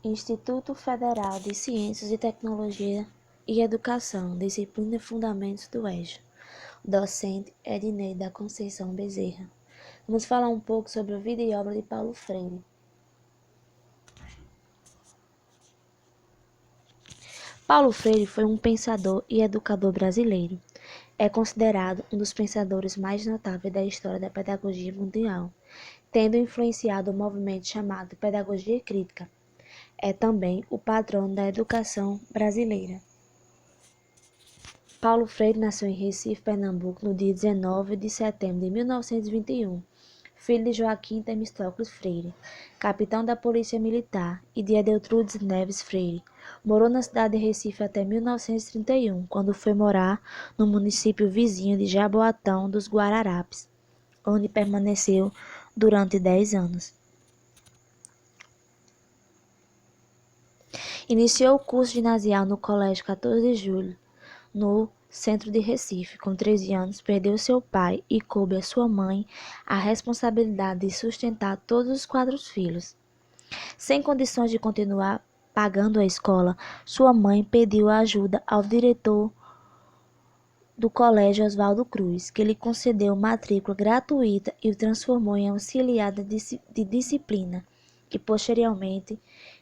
Instituto Federal de Ciências e Tecnologia e Educação, disciplina Fundamentos do EJA. Docente Ednei da Conceição Bezerra. Vamos falar um pouco sobre a vida e obra de Paulo Freire. Paulo Freire foi um pensador e educador brasileiro. É considerado um dos pensadores mais notáveis da história da pedagogia mundial, tendo influenciado o movimento chamado Pedagogia Crítica. É também o patrono da educação brasileira. Paulo Freire nasceu em Recife, Pernambuco, no dia 19 de setembro de 1921, filho de Joaquim Temístocles Freire, capitão da Polícia Militar, e de Adeltrudes Neves Freire. Morou na cidade de Recife até 1931, quando foi morar no município vizinho de Jaboatão dos Guararapes, onde permaneceu durante 10 anos. Iniciou o curso ginasial no Colégio 14 de Julho, no centro de Recife. Com 13 anos, perdeu seu pai e coube a sua mãe a responsabilidade de sustentar todos os 4 filhos. Sem condições de continuar pagando a escola, sua mãe pediu ajuda ao diretor do colégio Oswaldo Cruz, que lhe concedeu matrícula gratuita e o transformou em auxiliar de disciplina e, posteriormente,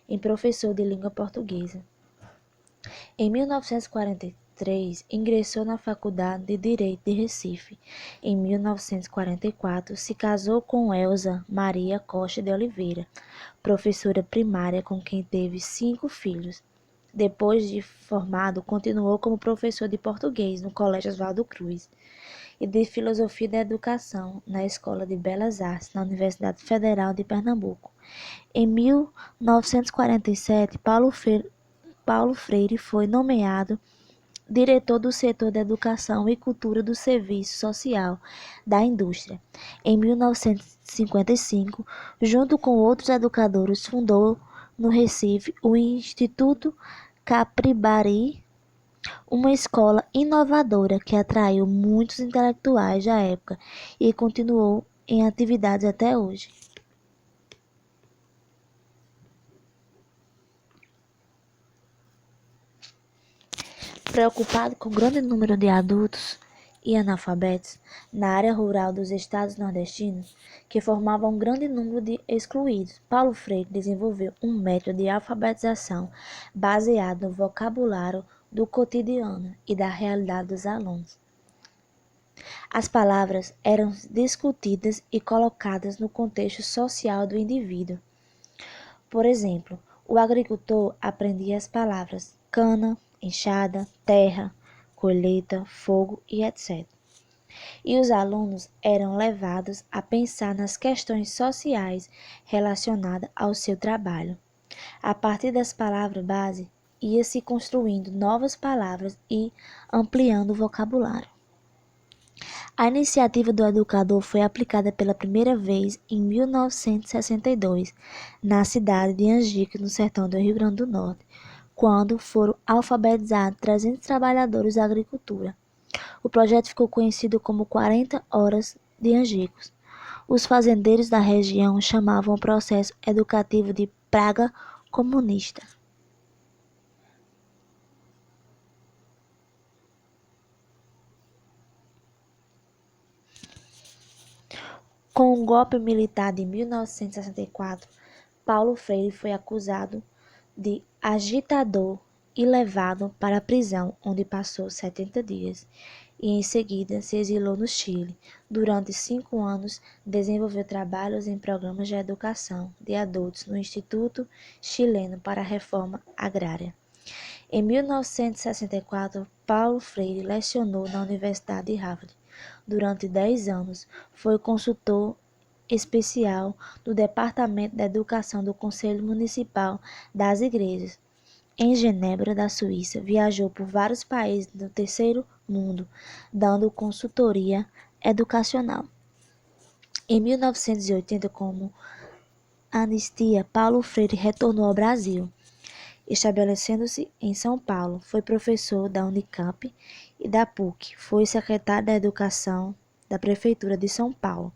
em professor de língua portuguesa. Em 1943, ingressou na Faculdade de Direito de Recife. Em 1944, se casou com Elza Maria Costa de Oliveira, professora primária com quem teve 5 filhos. Depois de formado, continuou como professor de português no Colégio Oswaldo Cruz e de Filosofia da Educação na Escola de Belas Artes na Universidade Federal de Pernambuco. Em 1947, Paulo Freire foi nomeado diretor do setor da Educação e Cultura do Serviço Social da Indústria. Em 1955, junto com outros educadores, fundou no Recife o Instituto Capribari, uma escola inovadora que atraiu muitos intelectuais da época e continuou em atividades até hoje. Preocupado com o grande número de adultos e analfabetos na área rural dos estados nordestinos, que formavam um grande número de excluídos, Paulo Freire desenvolveu um método de alfabetização baseado no vocabulário do cotidiano e da realidade dos alunos. As palavras eram discutidas e colocadas no contexto social do indivíduo. Por exemplo, o agricultor aprendia as palavras cana, enxada, terra, colheita, fogo e etc. E os alunos eram levados a pensar nas questões sociais relacionadas ao seu trabalho. A partir das palavras base, ia-se construindo novas palavras e ampliando o vocabulário. A iniciativa do educador foi aplicada pela primeira vez em 1962, na cidade de Angico, no sertão do Rio Grande do Norte, quando foram alfabetizados 300 trabalhadores da agricultura. O projeto ficou conhecido como 40 Horas de Angicos. Os fazendeiros da região chamavam o processo educativo de praga comunista. Com o golpe militar de 1964, Paulo Freire foi acusado de agitador e levado para a prisão, onde passou 70 dias, e em seguida se exilou no Chile. Durante 5 anos, desenvolveu trabalhos em programas de educação de adultos no Instituto Chileno para a Reforma Agrária. Em 1964, Paulo Freire lecionou na Universidade de Harvard. Durante 10 anos, foi consultor especial do Departamento da Educação do Conselho Municipal das Igrejas. Em Genebra, da Suíça, viajou por vários países do terceiro mundo, dando consultoria educacional. Em 1980, como anistia, Paulo Freire retornou ao Brasil. Estabelecendo-se em São Paulo, foi professor da Unicamp e da PUC. Foi secretário da Educação da Prefeitura de São Paulo.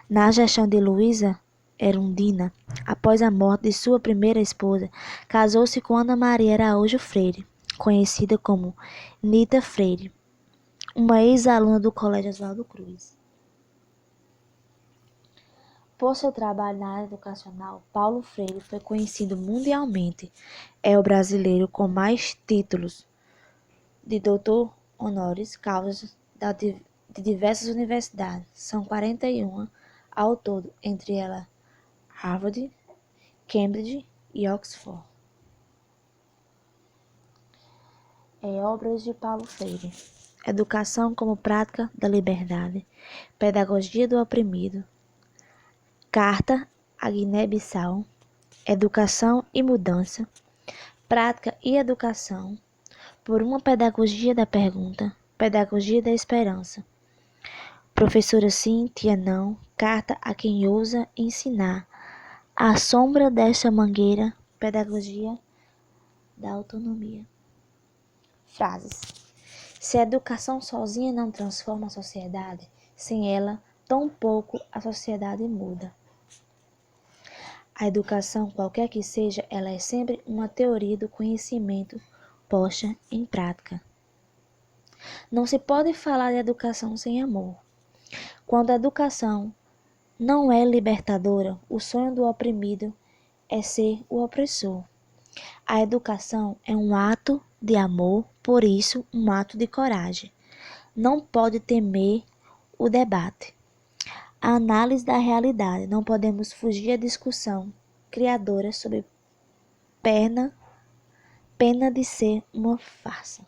Na gestão de Luiza Erundina, após a morte de sua primeira esposa, casou-se com Ana Maria Araújo Freire, conhecida como Nita Freire, uma ex-aluna do Colégio Oswaldo Cruz. Por seu trabalho na área educacional, Paulo Freire foi conhecido mundialmente. É o brasileiro com mais títulos de doutor honoris causa de diversas universidades. São 41 ao todo, entre elas Harvard, Cambridge e Oxford. Obras de Paulo Freire: Educação como Prática da Liberdade, Pedagogia do Oprimido, Carta à Guiné-Bissau, Educação e Mudança, Prática e Educação, por uma Pedagogia da Pergunta, Pedagogia da Esperança. Professora sim, tia não, Carta a quem ousa ensinar, À sombra desta mangueira, Pedagogia da Autonomia. Frases: se a educação sozinha não transforma a sociedade, sem ela, tão pouco a sociedade muda. A educação, qualquer que seja, ela é sempre uma teoria do conhecimento posta em prática. Não se pode falar de educação sem amor. Quando a educação não é libertadora, o sonho do oprimido é ser o opressor. A educação é um ato de amor, por isso um ato de coragem. Não pode temer o debate. A análise da realidade. Não podemos fugir à discussão criadora sob pena de ser uma farsa.